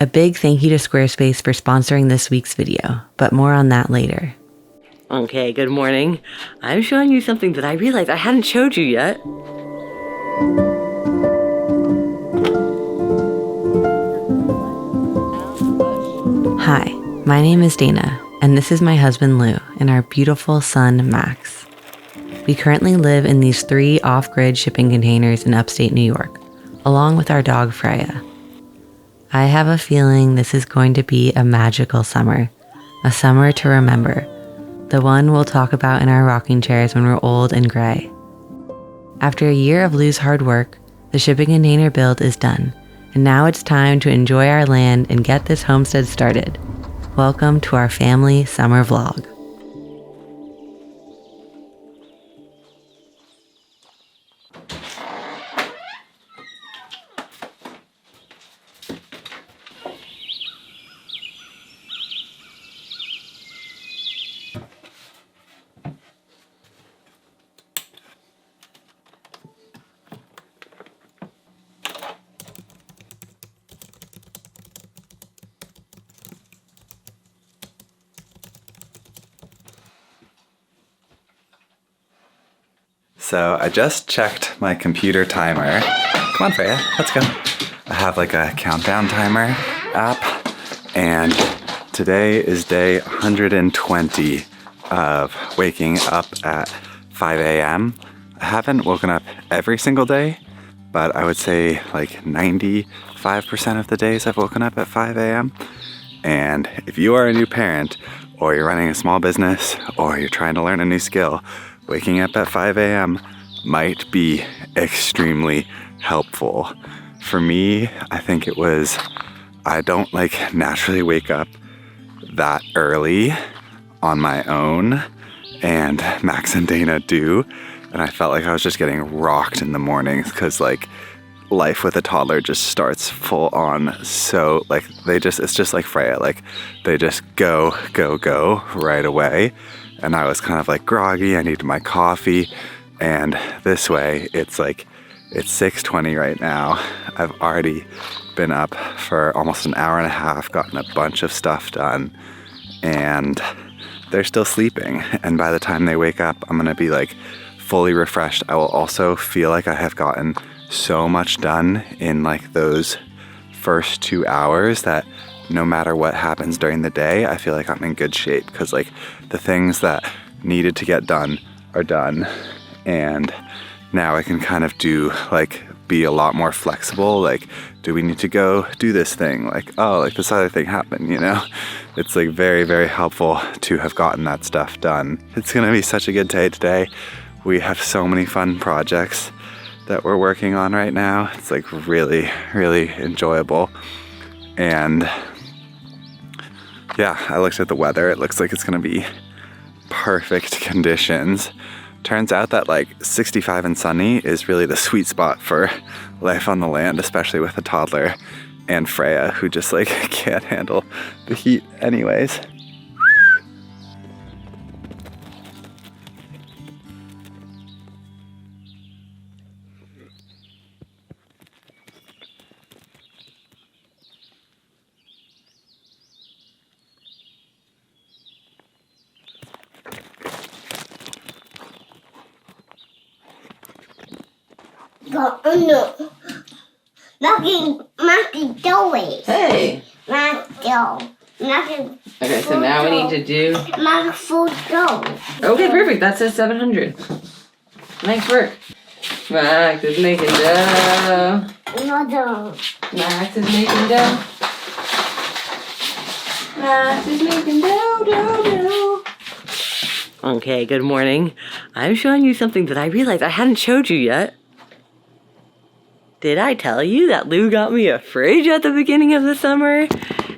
A big thank you to Squarespace for sponsoring this week's video, but more on that later. Okay, good morning. I'm showing you something that I realized I hadn't showed you yet. Hi, my name is Dana, and this is my husband Lou and our beautiful son Max. We currently live in these 3 off-grid shipping containers in upstate New York, along with our dog Freja. I have a feeling this is going to be a magical summer, a summer to remember, the one we'll talk about in our rocking chairs when we're old and gray. After a year of Lou's hard work, the shipping container build is done, and now it's time to enjoy our land and get this homestead started. Welcome to our family summer vlog. So I just checked my computer timer. Come on, Freya, let's go. I have like a countdown timer app, and today is day 120 of waking up at 5 a.m. I haven't woken up every single day, but I would say like 95% of the days I've woken up at 5 a.m. And if you are a new parent, or you're running a small business, or you're trying to learn a new skill, waking up at 5 a.m. might be extremely helpful. For me, I think it was, I don't like naturally wake up that early on my own, and Max and Dana do. And I felt like I was just getting rocked in the mornings because like life with a toddler just starts full on. So like it's just like Freya, like they just go right away. And I was kind of like groggy, I needed my coffee. And this way, it's 6:20 right now. I've already been up for almost an hour and a half, gotten a bunch of stuff done, and they're still sleeping. And by the time they wake up, I'm gonna be like fully refreshed. I will also feel like I have gotten so much done in like those first 2 hours that no matter what happens during the day, I feel like I'm in good shape because like the things that needed to get done are done. And now I can kind of be a lot more flexible. Like, do we need to go do this thing? Like, oh, like this other thing happened, you know? It's like very, very helpful to have gotten that stuff done. It's gonna be such a good day today. We have so many fun projects that we're working on right now. It's like really, really enjoyable. And yeah, I looked at the weather. It looks like it's gonna be perfect conditions. Turns out that like 65 and sunny is really the sweet spot for life on the land, especially with a toddler and Freya, who just like can't handle the heat anyways. No. Maggie dough. Hey! Maggie. Okay, so now we need to do... Maggie food dough. Okay, perfect. That says 700. Nice work. Max is making dough. No. Max is making dough. Max is making dough. Okay, good morning. I'm showing you something that I realized I hadn't showed you yet. Did I tell you that Lou got me a fridge at the beginning of the summer?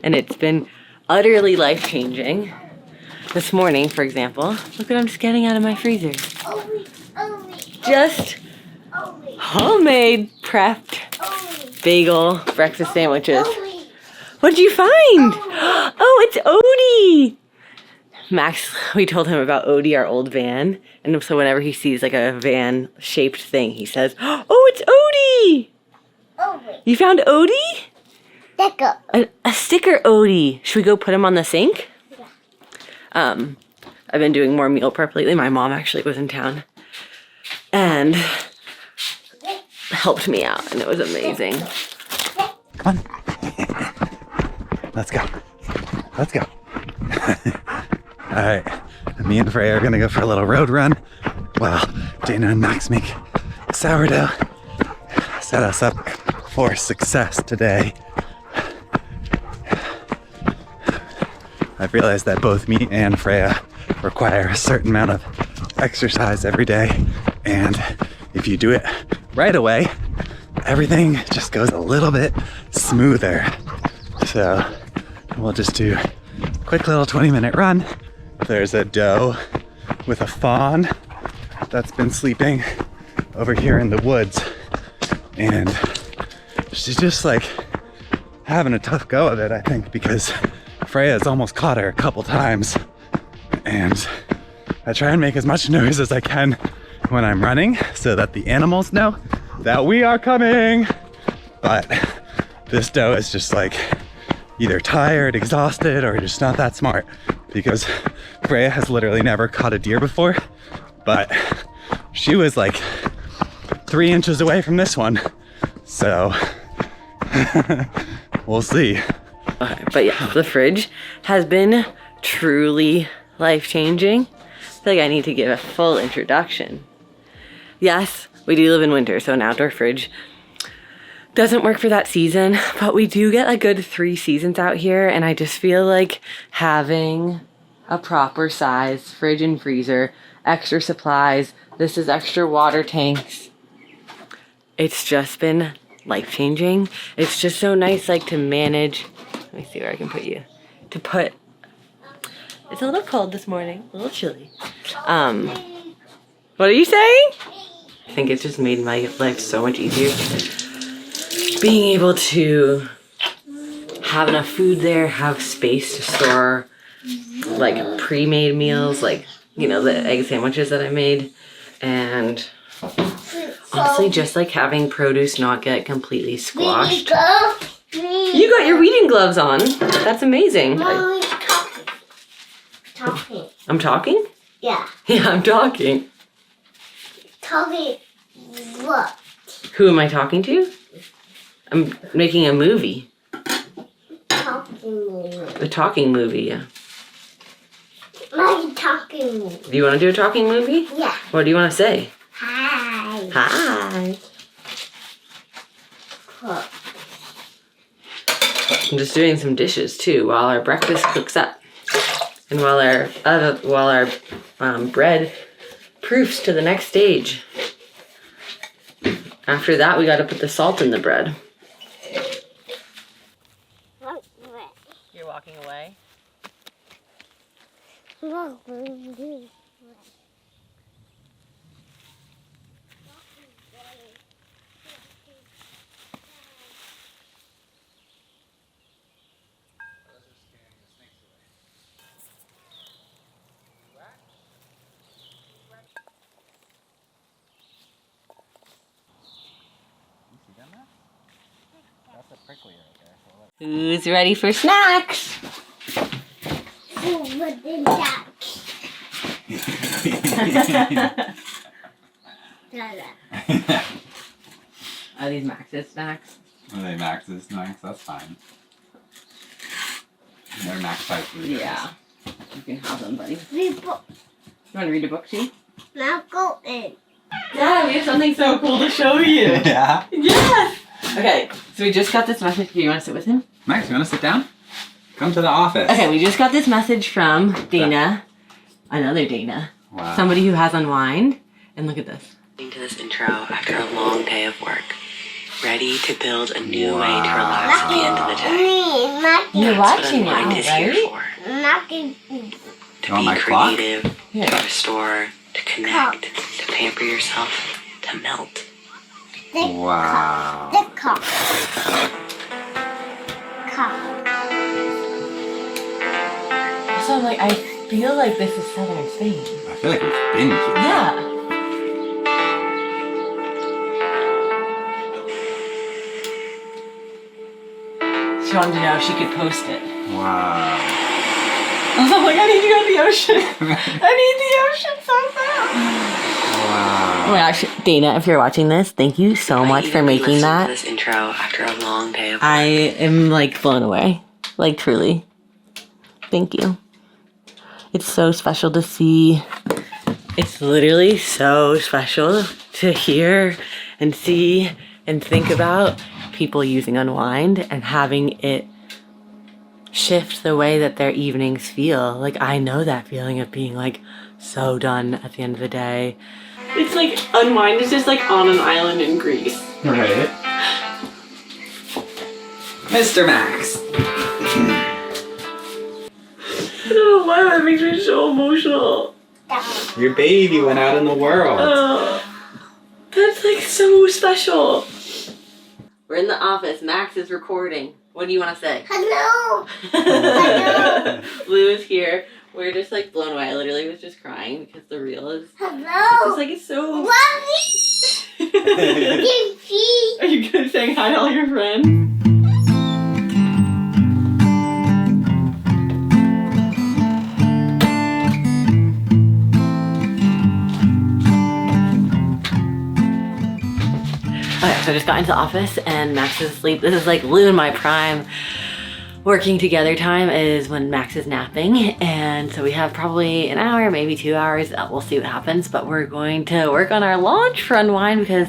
And it's been utterly life-changing. This morning, for example, look what I'm just getting out of my freezer. Just homemade prepped bagel breakfast sandwiches. What did you find? Oh, it's Odie! Max, we told him about Odie, our old van. And so whenever he sees like a van-shaped thing, he says, oh, it's Odie! You found Odie? sticker. A sticker Odie. Should we go put him on the sink? Yeah. I've been doing more meal prep lately. My mom actually was in town and helped me out, and it was amazing. Come on. Let's go. Let's go. All right. Me and Freya are going to go for a little road run while Dana and Max make sourdough. Set us up for success today. I've realized that both me and Freya require a certain amount of exercise every day, and if you do it right away, everything just goes a little bit smoother. So we'll just do a quick little 20-minute run. There's a doe with a fawn that's been sleeping over here in the woods, and she's just like having a tough go of it, I think, because Freya's almost caught her a couple times, and I try and make as much noise as I can when I'm running so that the animals know that we are coming. But this doe is just like either tired, exhausted, or just not that smart, because Freya has literally never caught a deer before, but she was like 3 inches away from this one, so we'll see. Okay, but yeah, the fridge has been truly life-changing. I feel like I need to give a full introduction. Yes, we do live in winter, so an outdoor fridge doesn't work for that season, but we do get a good 3 seasons out here, and I just feel like having a proper size fridge and freezer, extra supplies, this is extra water tanks. It's just been life-changing. It's just so nice, like, to manage. Let me see where I can put you. It's a little cold this morning, a little chilly. What are you saying? I think it's just made my life so much easier. Being able to have enough food there, have space to store like pre-made meals, like, you know, the egg sandwiches that I made, and honestly just like having produce not get completely squashed. You got your weeding gloves on. That's amazing. Mommy's talking. I'm talking? Yeah. Yeah, I'm talking. Talking what? Who am I talking to? I'm making a movie. Talking. A talking movie, yeah. My talking. Do you want to do a talking movie? Yeah. What do you want to say? Hi. Hi. Cook. I'm just doing some dishes too while our breakfast cooks up, and while our bread proofs to the next stage. After that, we got to put the salt in the bread. You're walking away? Who's ready for snacks? Over the duck. Are these Max's snacks? Are they Max's snacks? That's fine. They're Max size food. Yeah. You can have them, buddy. We You want to read a book too? now go in. Yeah, we have something so cool to show you. Yeah. Yes! Okay, so we just got this message. Do you want to sit with him? Max, you want to sit down? Come to the office. Okay, we just got this message from Dana. Another Dana. Wow. Somebody who has Unwind. And look at this. To this intro after a long day of work. Ready to build a new way to relax at the end of the day. Me, You're watching now, now, right? Knocking. To be creative, to restore, to connect, to pamper yourself, to melt. Wow. The cup. Cup. So, like, I feel like this is southern Spain. I feel like we've been here. Yeah. she wanted to know if she could post it. Wow. I was like, I need to go to the ocean. I need the ocean so bad. Wow. Oh my gosh, Dana, if you're watching this, thank you so much for making that. This intro after a long day of I am like blown away. Like truly. Thank you. It's so special to see. It's literally so special to hear and see and think about people using Unwind and having it shift the way that their evenings feel. Like, I know that feeling of being like so done at the end of the day. It's like Unwind is just like on an island in Greece. Right. Mr. Max. I don't know why that makes me so emotional. Your baby went out in the world. That's like so special. We're in the office. Max is recording. What do you want to say? Hello. Hello. Lou is here. We're just like blown away. I literally was just crying because the reel is. Hello. It's just like it's so. Mommy. Are you good at saying hi to all your friends? Okay, so I just got into the office and Max is asleep. This is like Lou and my prime working together time is when Max is napping. And so we have probably an hour, maybe 2 hours. We'll see what happens, but we're going to work on our launch for Unwind because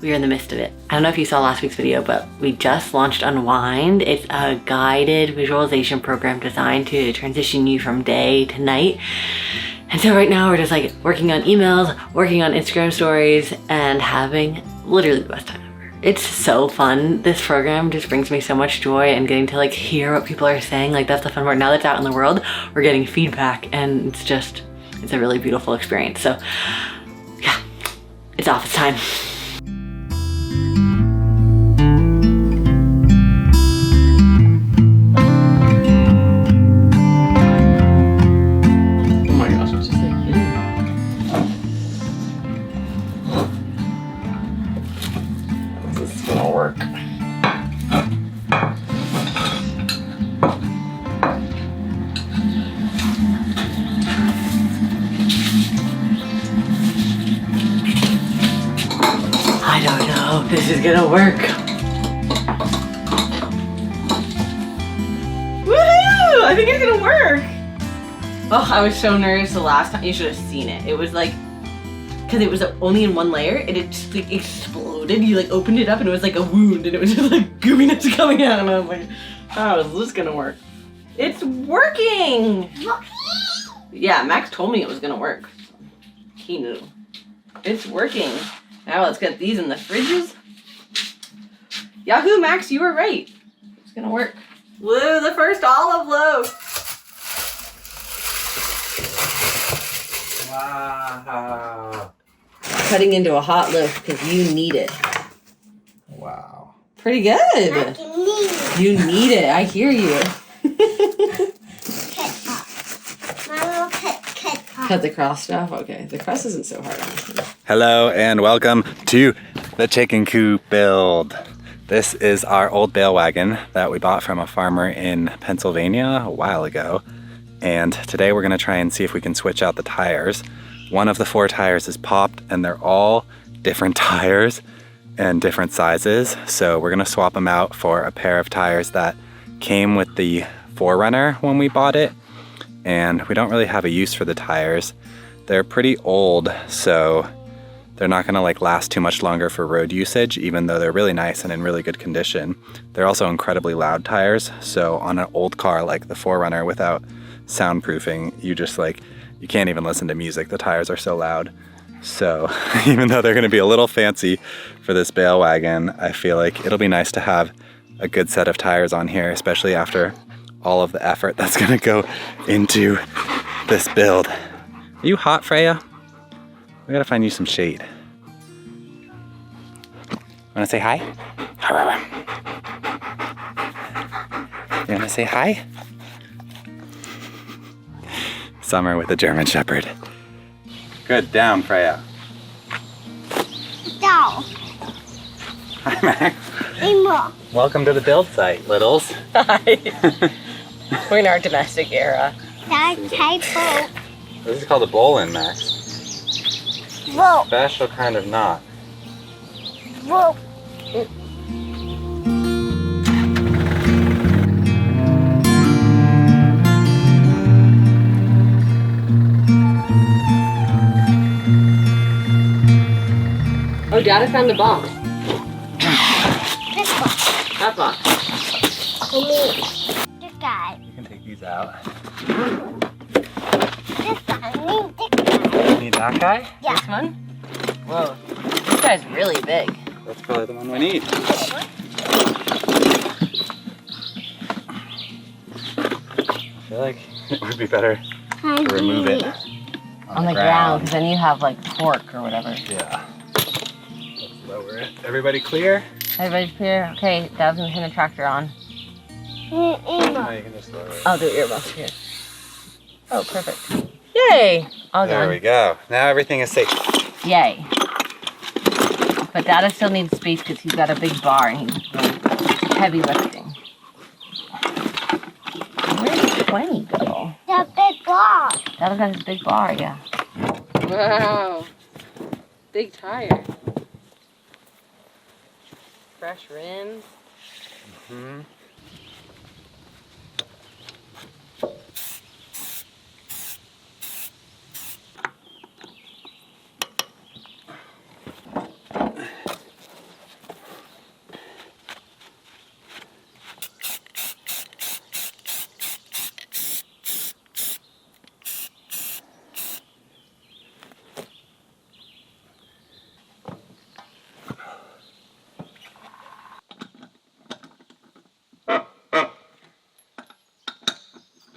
we are in the midst of it. I don't know if you saw last week's video, but we just launched Unwind. It's a guided visualization program designed to transition you from day to night. And so right now we're just like working on emails, working on Instagram stories, and having literally the best time ever. It's so fun. This program just brings me so much joy, and getting to like hear what people are saying. Like, that's the fun part. Now that it's out in the world, we're getting feedback, and it's a really beautiful experience. So yeah, it's office time. I don't know if this is gonna work. Woohoo! I think it's gonna work. Oh, I was so nervous the last time. You should have seen it. It was like, because it was only in one layer, and it just like exploded. You like opened it up and it was like a wound, and it was just like gooiness coming out, and I was like, how is this gonna work? It's working! Yeah, Max told me it was gonna work. He knew. It's working. Now let's get these in the fridges. Yahoo, Max, you were right. It's gonna work. Lou, the first olive loaf. Wow. Cutting into a hot loaf because you need it. Wow. Pretty good. You need it. I hear you. Cut the cross stuff? Okay. The crust isn't so hard, honestly. Hello and welcome to the chicken coop build. This is our old bale wagon that we bought from a farmer in Pennsylvania a while ago. And today we're gonna try and see if we can switch out the tires. One of the 4 tires is popped, and they're all different tires and different sizes. So we're gonna swap them out for a pair of tires that came with the 4Runner when we bought it. And we don't really have a use for the tires. They're pretty old, so they're not gonna like last too much longer for road usage, even though they're really nice and in really good condition. They're also incredibly loud tires, so on an old car like the 4Runner without soundproofing, you can't even listen to music. The tires are so loud. So even though they're gonna be a little fancy for this bale wagon, I feel like it'll be nice to have a good set of tires on here, especially after all of the effort that's gonna go into this build. Are you hot, Freya? We gotta find you some shade. Wanna say hi? You wanna say hi? Summer with a German Shepherd. Good, down, Freya. Down. Hi, Max. Emo. Welcome to the build site, littles. Hi. We're in our domestic era. That's typo. This is called a bowl-in, Max. Whoa, Special kind of knot. whoa. Oh, Dada found the box. This one. That box. For me. This guy. You can take these out. This guy. I need this guy. Need that guy? Yeah. This one? Whoa. This guy's really big. That's probably the one we need. I feel like it would be better to remove it On the ground, because then you have like torque or whatever. Yeah. Let's lower it. Everybody clear? Everybody's clear? Okay, Dad's gonna turn the tractor on. No, you can just lower it. I'll do earmuffs here. Oh, perfect. Yay! All There done. we go. Now everything is safe. Yay. But Dada still needs space because he's got a big bar and he's doing heavy lifting. Where did 20 go? The big ball. Dada's got his big bar, yeah. Wow. Big tire. Fresh rims. Mm-hmm.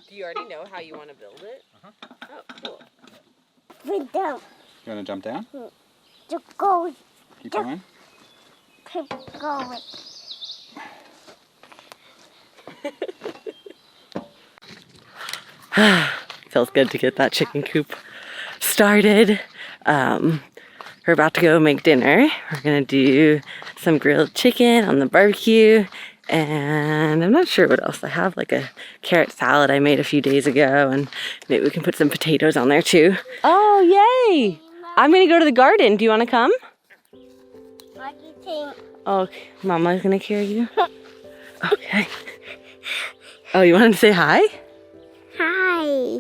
Do you already know how you want to build it? Oh, cool. We don't. You want to jump down? Just go. Keep going. Keep going. Feels good to get that chicken coop started. We're about to go make dinner. We're gonna do some grilled chicken on the barbecue, and I'm not sure what else. I have like a carrot salad I made a few days ago, and maybe we can put some potatoes on there too. Oh, yay! I'm gonna go to the garden. Do you wanna come? What do you think? Okay, Mama's gonna carry you. Okay. Oh, you wanted to say hi? Hi.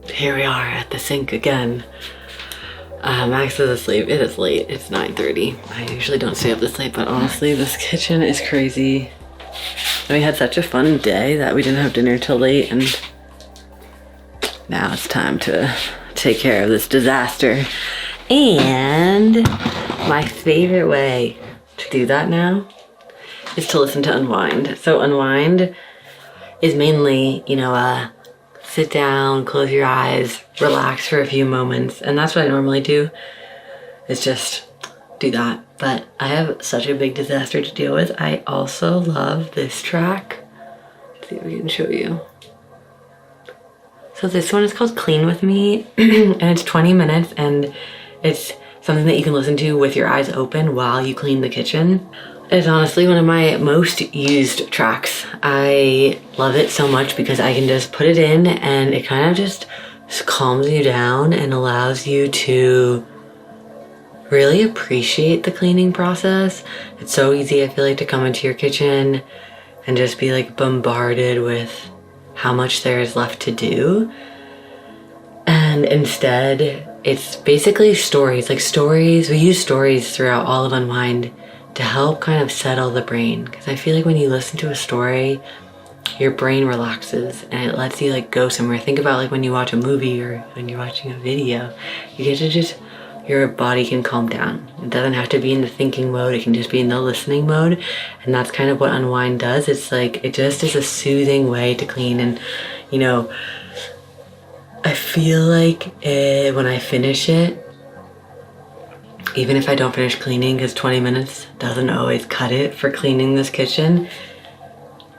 Here we are at the sink again. Max is asleep. It is late. It's 9:30. I usually don't stay up this late, but honestly, this kitchen is crazy. We had such a fun day that we didn't have dinner till late, and now it's time to take care of this disaster. And my favorite way to do that now is to listen to Unwind. So Unwind is mainly, sit down, close your eyes, relax for a few moments. And that's what I normally do, is just do that. But I have such a big disaster to deal with. I also love this track. Let's see if we can show you. So this one is called Clean With Me, and it's 20 minutes, and it's something that you can listen to with your eyes open while you clean the kitchen. It's honestly one of my most used tracks. I love it so much because I can just put it in and it kind of just calms you down and allows you to really appreciate the cleaning process. It's so easy, I feel like, to come into your kitchen and just be like bombarded with how much there is left to do. And instead, it's basically stories. We use stories throughout all of Unwind to help kind of settle the brain. Because I feel like when you listen to a story, your brain relaxes and it lets you like go somewhere. Think about like when you watch a movie or when you're watching a video, you get to just your body can calm down. It doesn't have to be in the thinking mode, it can just be in the listening mode. And that's kind of what unwind does. It's like, it just is a soothing way to clean. And you know, I feel like when I finish it, even if I don't finish cleaning, because 20 minutes doesn't always cut it for cleaning this kitchen,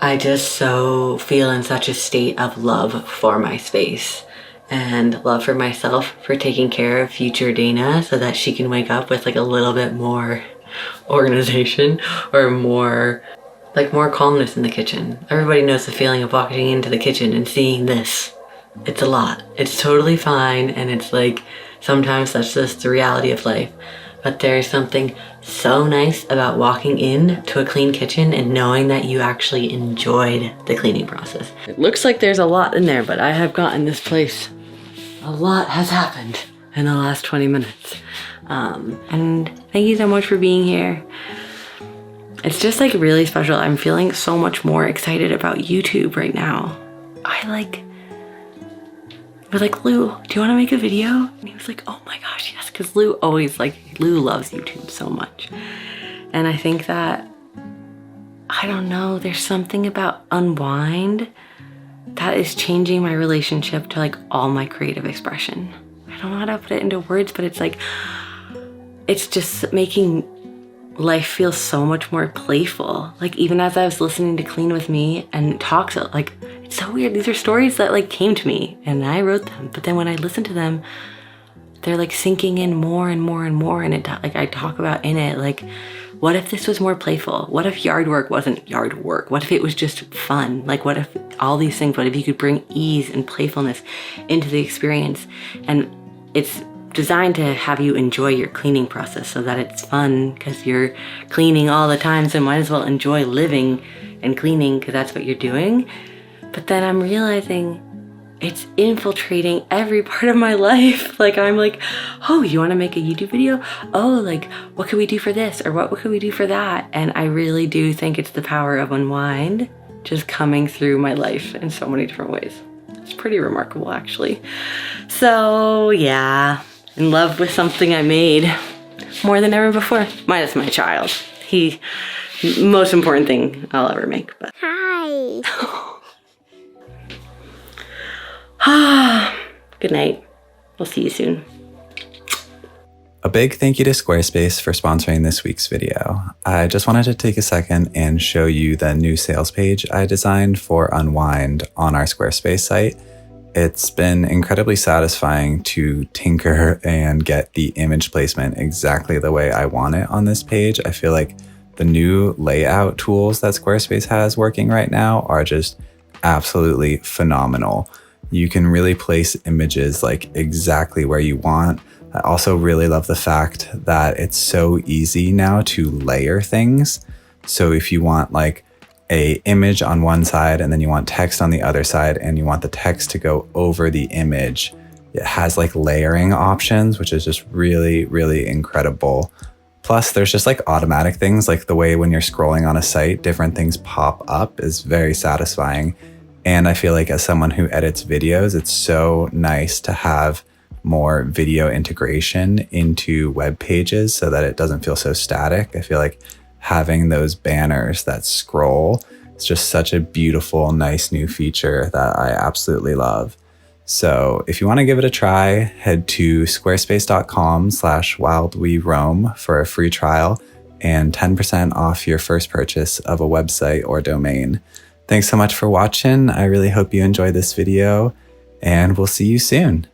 I just so feel in such a state of love for my space and love for myself for taking care of future Dana so that she can wake up with like a little bit more organization or more calmness in the kitchen. Everybody knows the feeling of walking into the kitchen and seeing this. It's a lot. It's totally fine, and it's like sometimes that's just the reality of life. But there's something so nice about walking in to a clean kitchen and knowing that you actually enjoyed the cleaning process. It looks like there's a lot in there, but I have gotten this place. A lot has happened in the last 20 minutes. And thank you so much for being here. It's just like really special. I'm feeling so much more excited about YouTube right now. I was like, Lou, do you want to make a video? And he was like, oh my gosh, yes, because Lou loves YouTube so much. And I think that, I don't know, there's something about unwind that is changing my relationship to like all my creative expression. I don't know how to put it into words, but it's like, it's just making life feel so much more playful. Like even as I was listening to Clean With Me and talks, like, it's so weird. These are stories that like came to me and I wrote them. But then when I listen to them, they're like sinking in more and more and more. And it, like I talk about in it, like, what if this was more playful? What if yard work wasn't yard work? What if it was just fun? Like what if all these things, what if you could bring ease and playfulness into the experience? And it's designed to have you enjoy your cleaning process so that it's fun because you're cleaning all the time. So might as well enjoy living and cleaning because that's what you're doing. But then I'm realizing it's infiltrating every part of my life. Like I'm like, oh, you want to make a YouTube video? Oh, like what could we do for this? Or what could we do for that? And I really do think it's the power of unwind just coming through my life in so many different ways. It's pretty remarkable actually. So yeah, in love with something I made more than ever before. Minus my child. He, most important thing I'll ever make. But Hi. Good night. We'll see you soon. A big thank you to Squarespace for sponsoring this week's video. I just wanted to take a second and show you the new sales page I designed for Unwind on our Squarespace site. It's been incredibly satisfying to tinker and get the image placement exactly the way I want it on this page. I feel like the new layout tools that Squarespace has working right now are just absolutely phenomenal. You can really place images like exactly where you want. I also really love the fact that it's so easy now to layer things. So if you want like a image on one side and then you want text on the other side and you want the text to go over the image, it has like layering options, which is just really, really incredible. Plus there's just like automatic things, like the way when you're scrolling on a site, different things pop up is very satisfying. And I feel like as someone who edits videos, it's so nice to have more video integration into web pages so that it doesn't feel so static. I feel like having those banners that scroll is just such a beautiful, nice new feature that I absolutely love. So if you want to give it a try, head to squarespace.com/wildweroam for a free trial and 10% off your first purchase of a website or domain. Thanks so much for watching. I really hope you enjoyed this video, and we'll see you soon.